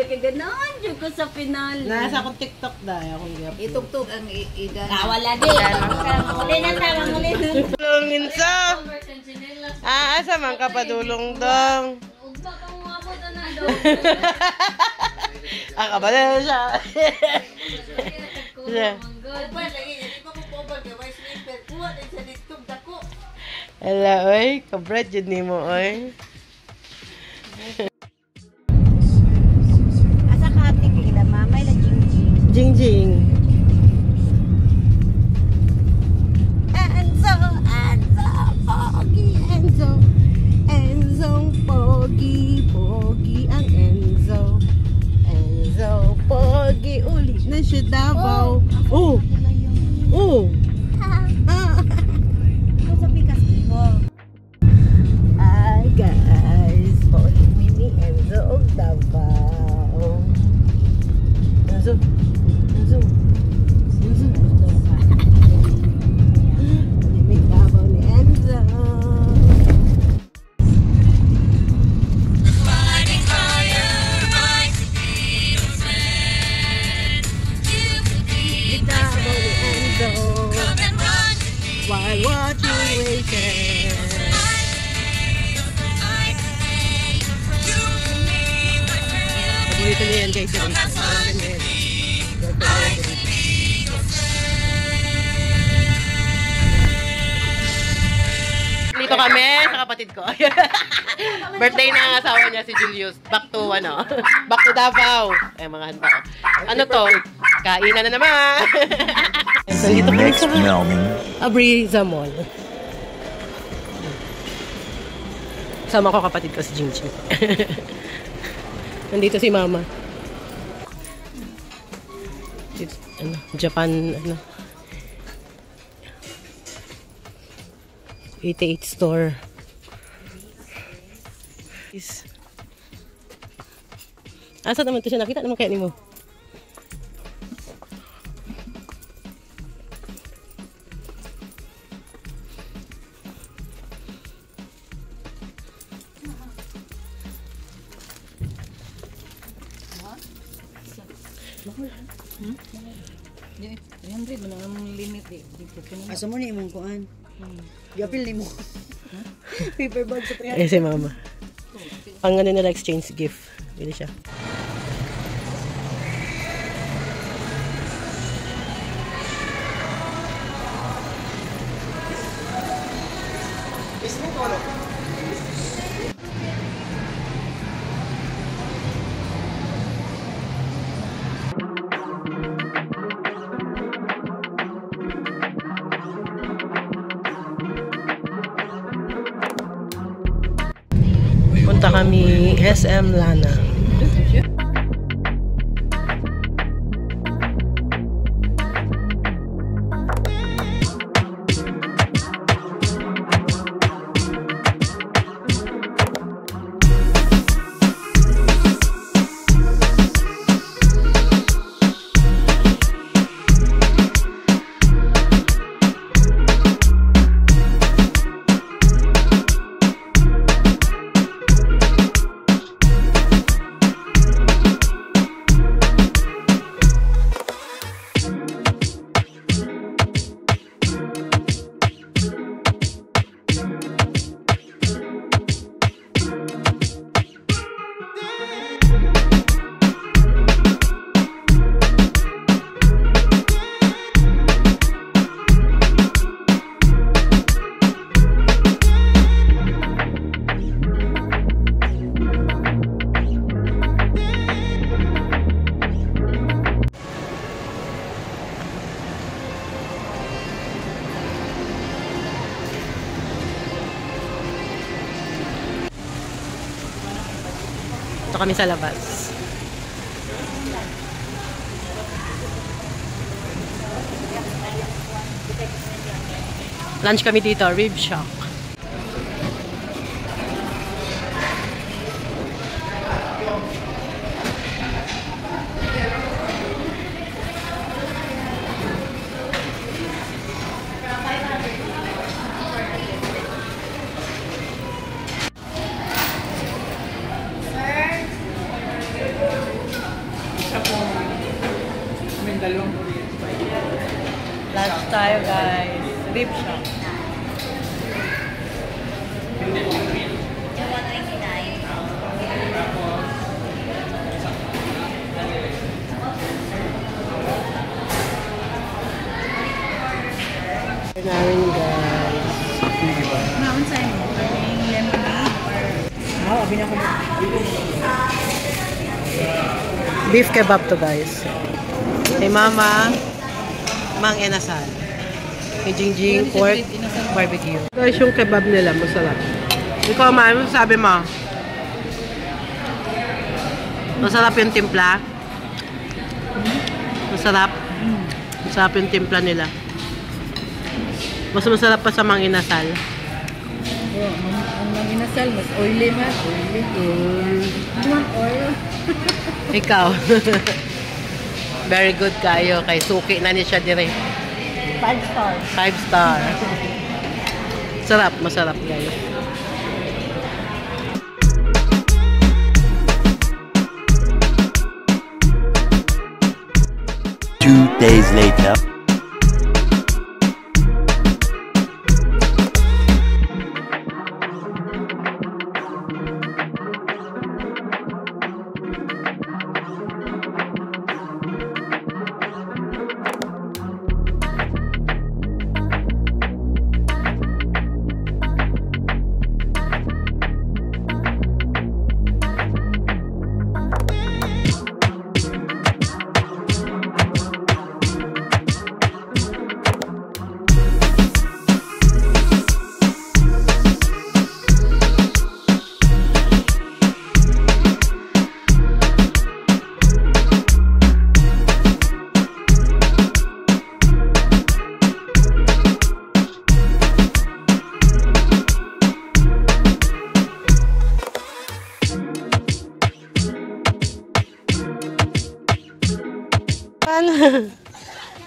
Kaganon, dyan ko sa final. Nasa akong TikTok dahil akong gap. Itugtog ang idan. Wala din. Muli na tama, muli na. Tulungin sa. Asa man ka padulong dong. Ugba ka mo abot na dong. Kabala na siya. Hello, oy. Kabrad yun ni mo, oy. Asa ka ating lila, mamay la jingjing. Jingjing. Enzo, Pogi, Enzo, Pogi, Pogi ang Enzo. Enzo, Pogi, ulit na siya Davao. Oh! Oh! Sa pikas ko. Hi guys, Pogi mini Enzo og Davao. Enzo! Enzo! Enzo! Limig Davao ni Enzo. While watching waiting. Paborito niya yan guys. Dito kami sa kapatid ko. Birthday na ang asawa niya si Julius. Back to ano? Back to Davao. Mga handa. Ano to? Kainan na naman. Dito kami sa Abriza Mall. Sama ko kapatid ko si Jingjing. Nandito si Mama. Ano, Japan, ano, 88 store. Asa naman ito siya? Nakita naman kaya ni mo? Asa mo ni imong kuan? Gapil ni mo. Paper bag sa 300. Eh, si Mama. Pang ano nila exchange gift. Bili siya. Punta kami SM Lana. Ito kami sa labas. Lunch kami dito, Rib Shack. Lunch tayo, guys. Beef shop. Namin, guys. Maon sa inyo. Yung lemonade or... Oo, abin ako. Beef kebab to, guys. Kay Mama, Mang Inasal. Kay Jingjing, pork barbecue. Guys, yung kebab nila, masarap. Ikaw, Ma, ano sabi mo? Masarap yung timpla? Masarap? Masarap yung timpla nila. Mas masarap pa sa Mang Inasal. Oo, ang Mang Inasal, mas oily man. Oily. Ang oil. Ikaw. Very good kayo. Kay suki na niya siya dire. 5 stars. 5 star. Sarap, masarap guys. Two days later.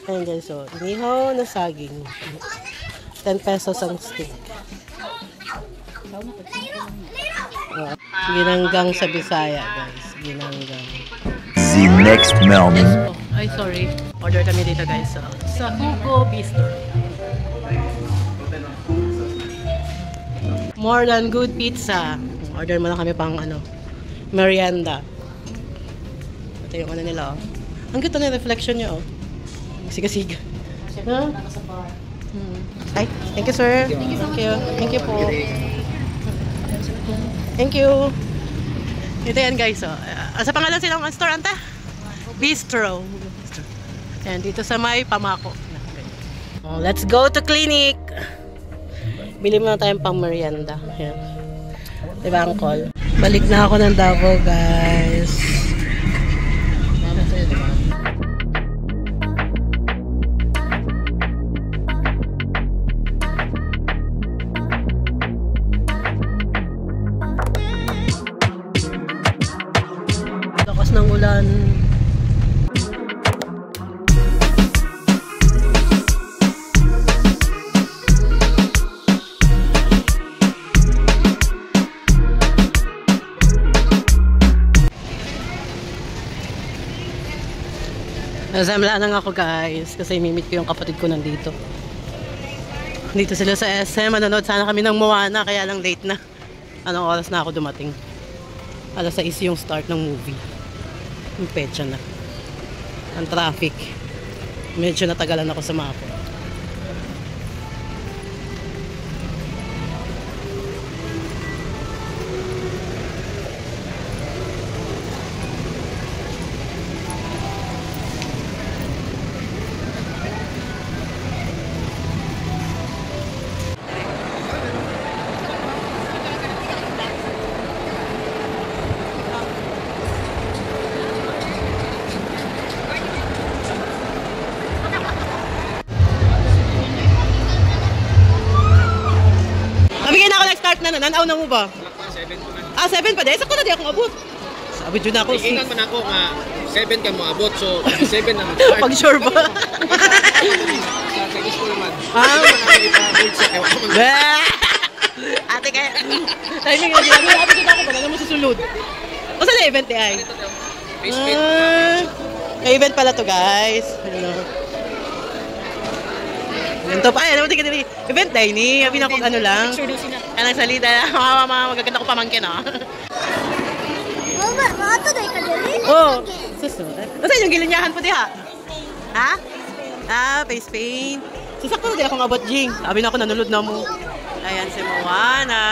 Ayan guys, so inihaw na saging. 10 pesos ang stick. Ginanggang sa Bisaya, guys. Ginanggang. The next moment. Oh, ay, sorry. Order kami dito, guys. So, sa Hugo Bistro. More than good pizza. Order mo na kami pang merienda. Ito yung nila, oh. Ang ganda na reflection niya, oh. Siga-siga. Huh? Ay, thank you, sir. Thank you. Thank you po. Thank you. Ito yan, guys. Oh. Sa pangalan silang store, anta? Bistro. Yan, dito sa may Pamako. Oh, let's go to clinic. Bili mo na tayong pang merienda. Yan. Diba, Uncle? Balik na ako ng Davao, guys. Lakas ng ulan. Nasamla lang ako, guys, kasi mimit ko yung kapatid ko nandito. Dito sila sa SM. Manonood sana kami ng Moana, kaya lang late na. Anong oras na ako dumating? Alas 6 yung start ng movie. Yung petsa na. Ang traffic. Medyo natagalan ako sa mapa. Nanaw na mo ba? 7 po na. Ah, 7 pa din? Sakto na di akong abot. Sabi dyan ako. Iingan man ako nga 7 ka mo abot. So, 7 na mag-start. Pag sure ba? Sa second school naman. Ah, Ipa-hold sa ewan ko. ate kaya. Timing nga dyan. Ate dyan ako ba? Ano mo susulod? O saan na event ni Ay? Facebook. May event pala to, guys. Ano? Ganito pa. Ay, naman tingin event dining. Sabi na kung ano lang. Anong salita. Mga magaganda ko pamangkin, oh. Oh, susunod. Kasi yung gilinyahan po diha. Ha? Face paint. Sasakto na din akong abot, Jing. Sabi na ako, nanulod na mo. Ayan si Moana.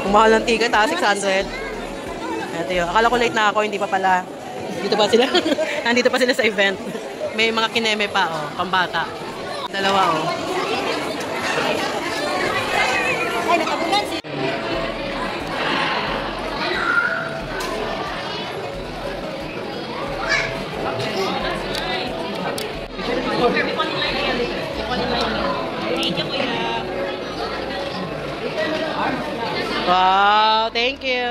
Kung mahal ng ticket, 600. Ito yun. Akala ko late na ako, hindi pa pala. Dito ba sila? Nandito pa sila sa event. May mga kineme pa, oh. Pambata. Dalawa, oh. Ay, nakabulan siya. Wow, thank you.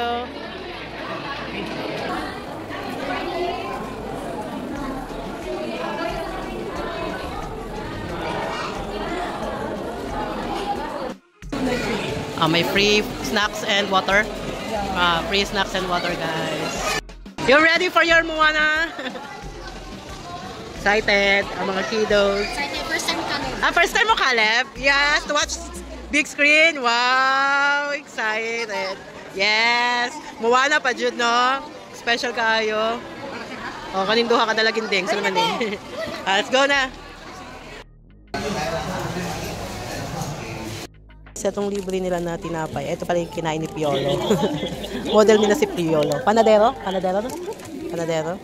May free snacks and water. Free snacks and water, guys. You ready for your Moana? Excited, ang mga kiddos. First time kami. First time mo, Caleb? Yes, to watch big screen. Wow, excited. Yes, Moana pa jud, no? Special kayo. Oh, kaning duha ka dalagin ding. So naman eh. Let's go na. Sa itong libre nila na tinapay, ito pala yung kinain ni Piolo. Model nila si Piolo. Panadero? Panadero? Panadero?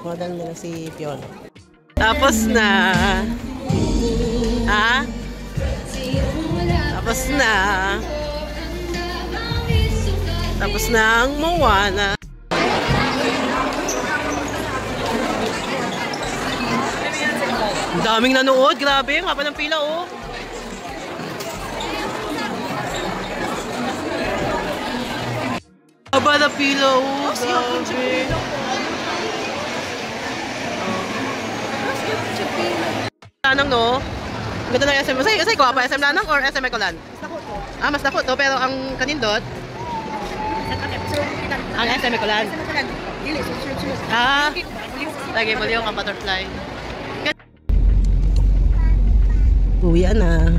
Model nila si Piolo. Tapos na. Ha? Tapos na. Tapos na ang Moana. Ang daming nanood. Grabe. Ang haba ng pila, oh. Haba na pila, oh. Grabe. Lanang, no? Ganda ng SM. Say ko, pa SM Lanang or SM Ecolan? Mas dako to. Pero ang kanindot? Ang SM Ecolan. Lagi mo yung ang butterfly. Uwian na.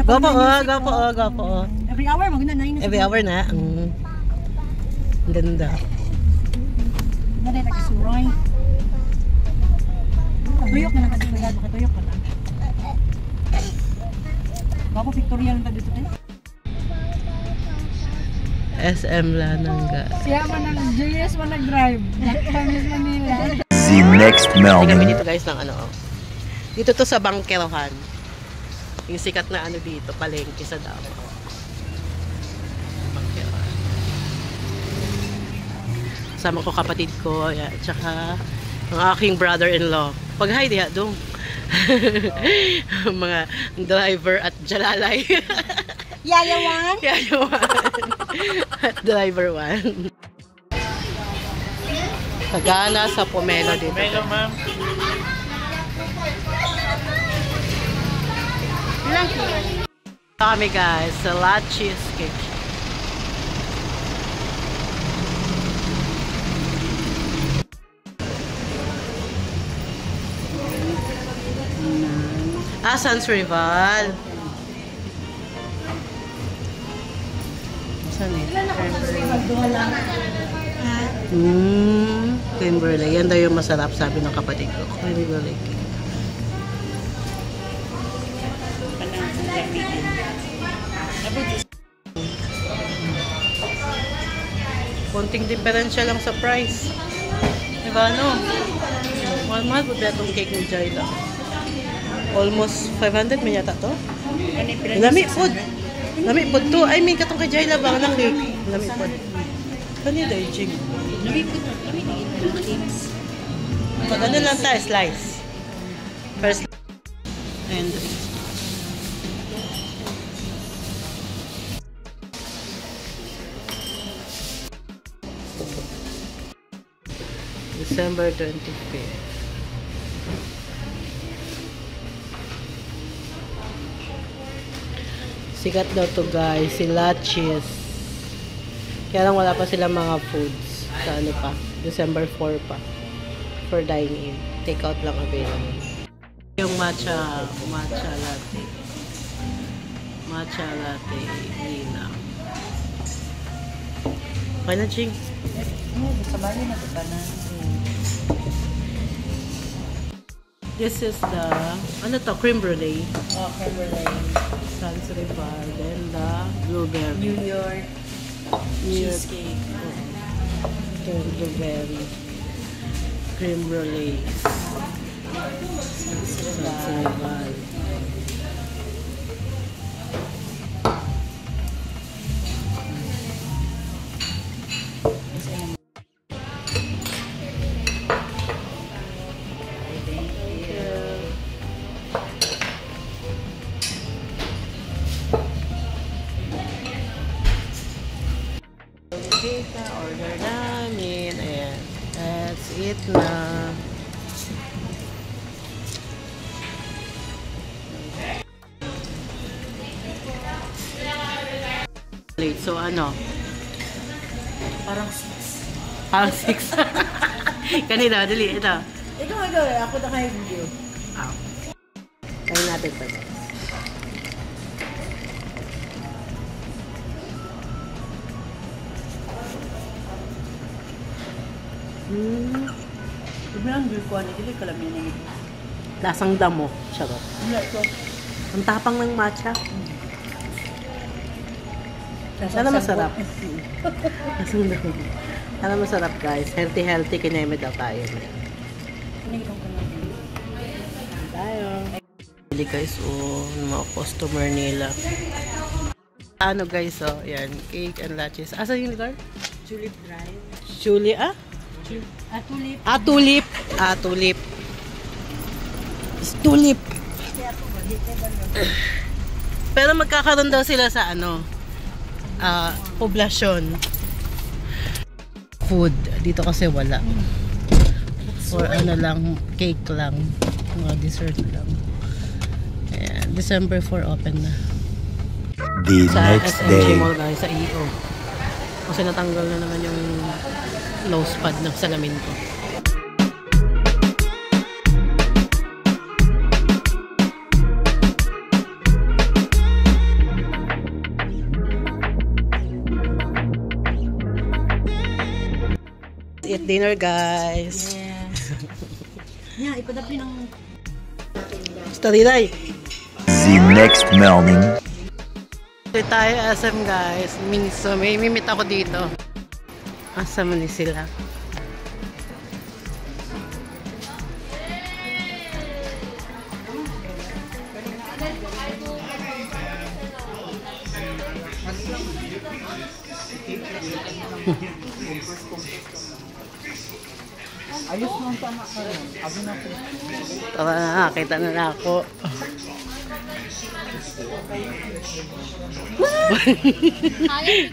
Go po. Every hour, maganda na yun. Every hour na. Ang ganda. Ganda na kisuroy. Tuyok na lang kasi maganda. Makatuyok ka lang. Bako Victoria lang tayo dito tayo. SM Lanang, guys. Siya man ang JS man nag-drive. Nag-promise Manila. The next Tingnan mo Melman. dito, guys, ng ano. Dito to sa Bangkerohan. Yung sikat na ano dito, palengke sa Davao. Bangkerohan. Kasama ko kapatid ko, yan, tsaka ang aking brother-in-law. Pag-hi diha, dong. Mga driver at jalalay. Yayawan? Yayawan. At driver 1. Sagana sa Pomelo dito. Pomelo, ma'am. Kami, guys, sa La Cheesecake. Sans Rival. Saan eh? Kimberley. Yan daw yung masarap, sabi ng kapatid ko. Kimberley. Konting diferensya lang sa price. Diba, no? Mahal po ba itong cake ni Jayla? Almost 500 may yata to? Lami food. Lami food to. I mean, katong kay Jayla ba na cake? Lami food. Kanina yung ching. Lami po. Lami na ito. Pag ano lang tayo, slice. First. And December 25th. Sikat daw to, guys, si La Cheese. Kaya lang wala pa silang mga foods. Sa ano pa, December 4 pa. For dine-in. Take out lang available. Yung matcha latte. Matcha latte, Lina. Okay na, Ching. Sabali na ito na. This is the, ano to, cream brulee. Oh, creme brulee. Sans Rival. Then the blueberry. New York. Cheesecake. Then blueberry. Cream brulee. Sans Rival. Cake na order namin. Ayan. That's it na. Late. So ano? Parang 6. Parang 6. Kanina, dali. Ito. Ikaw. Ako na kayo video. Kain natin pa. Sobrang good quality. Dili ka lang yan. Lasang damo. Charot. Wala ito. Ang tapang ng matcha. Sana masarap. Lasang damo. Sana masarap, guys. Healthy. Kineme daw tayo. Tayo. Bili guys, ng mga customer nila. Ano guys, yan. Cake and lattes. Asa yung lugar? Tulip Drive. Julie, Tulip. Tulip. Tulip. Pero magkakaroon daw sila sa poblasyon. Food. Dito kasi wala. Or lang, cake lang. Mga dessert lang. Ayan, December 4 open na. The Sa next SMG day. Mall guys, sa EO. Kasi natanggal na naman yung nose pad ng salamin ko. Eat dinner guys. Yeah, ipadapin ng... Stariday. The next morning. Dito tayo SM guys. Minso, may mimit ako dito. Asa man ni sila. Ayos nung tama ka rin. Abi na po. Tara na, nakita na ako.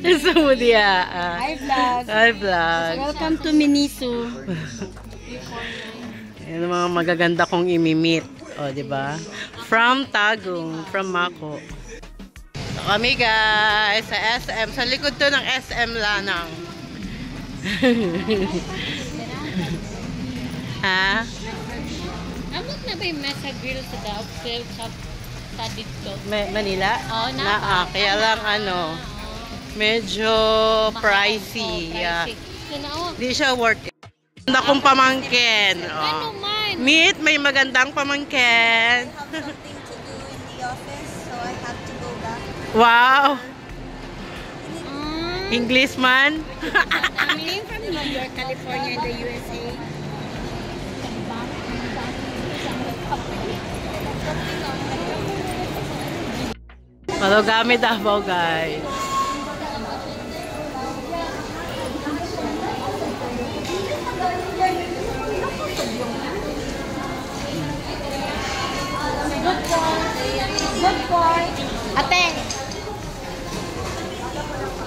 Gusto mo diya. Hi vlog. Hi vlog. Welcome to Miniso. Yan ang mga magaganda kong imimit. O, diba? From Tagum, from Mako. So, kami guys, sa SM. Sa likod to ng SM Lanang. Ha? Amot na ba yung mesa grill sa Daupil sa dito? Manila? Oo, na. Kaya lang medyo pricey. Hindi siya worth it. Maganda kong pamangkin. Ano man? Meet, may magandang pamangkin. Something to do in the office, so I have to go back. Wow! English man? I'm from New York, California, in the USA. Marugame Davao guys. Good boy. Ate.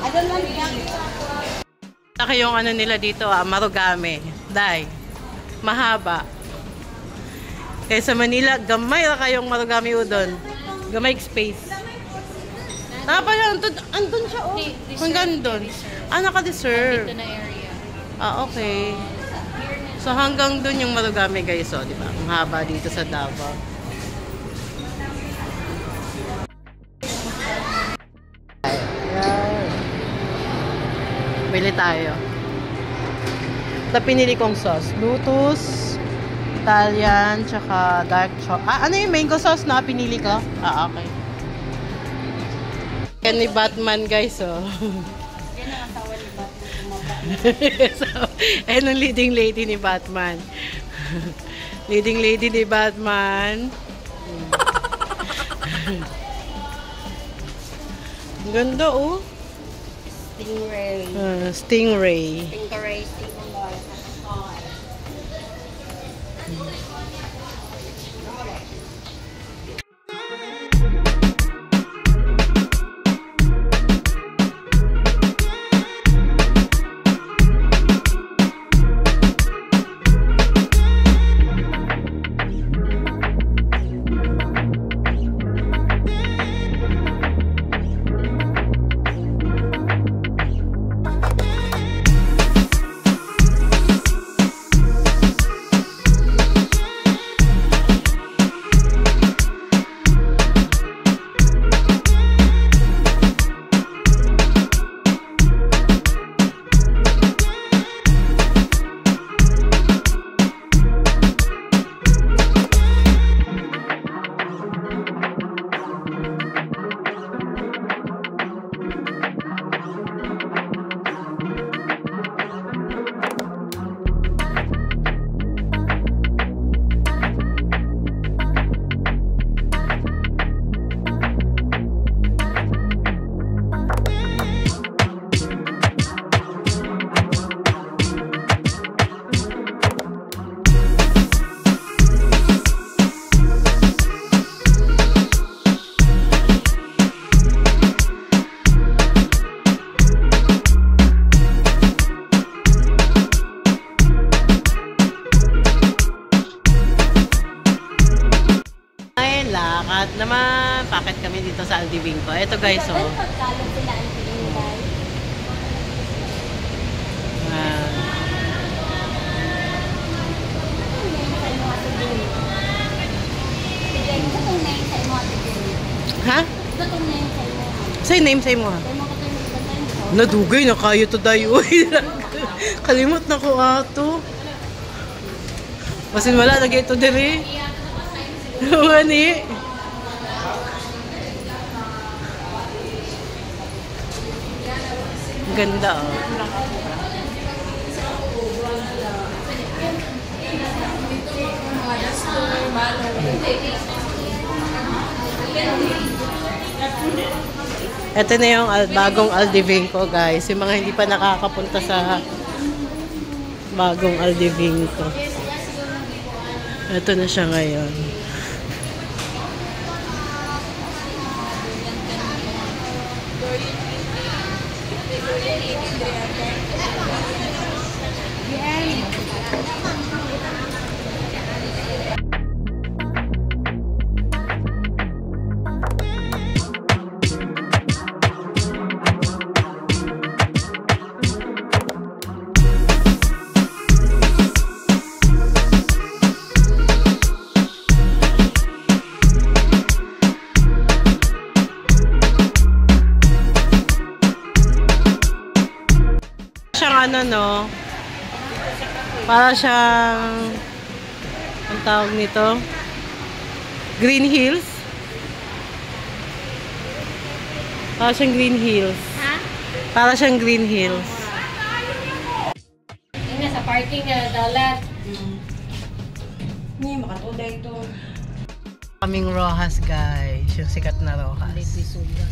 I don't want to. Saka yung nila dito, marugame. Dai. Mahaba. Kaya sa Manila, gamay na kayong marugame udon. Gamay space. Tapos andun siya, oh. Hanggang doon. Naka-deserve. Dito na area. Ah, okay. So hanggang dun yung Marugame guys, oh, di ba? Ang haba dito sa Davao. Ayan. Bili tayo. Ito pinili kong sauce. Lotus, Italian, tsaka dark chocolate. Ah, ano yung mango sauce na pinili ko? Ah, okay. Yan ni Batman guys, oh. So, ayan ang leading lady ni Batman. Leading lady ni Batman. Ang ganda, oh. Stingray. Stingray. Stingray. Lakad naman. Pakit kami dito sa Aldibingco. Ito guys, oh. Pagkalog sila ang pinintay. Ha? Say name say mo ha. Nadugay na kayo to dayo. Kalimot na ko ato. Masin wala lagi ito diri. Wani. Ganda, oh. Ito na yung bagong Aldibingco, guys. Yung mga hindi pa nakakapunta sa bagong Aldibingco. Ito na siya ngayon. Ano, no? Para siyang ang tawag nito? Green Hills? Para siyang Green Hills. Ha? Para siyang Green Hills. Yung sa parking na dalat. Hindi, makatuda ito. Kaming Rojas, guys. Yung sikat na Rojas. Bisugan.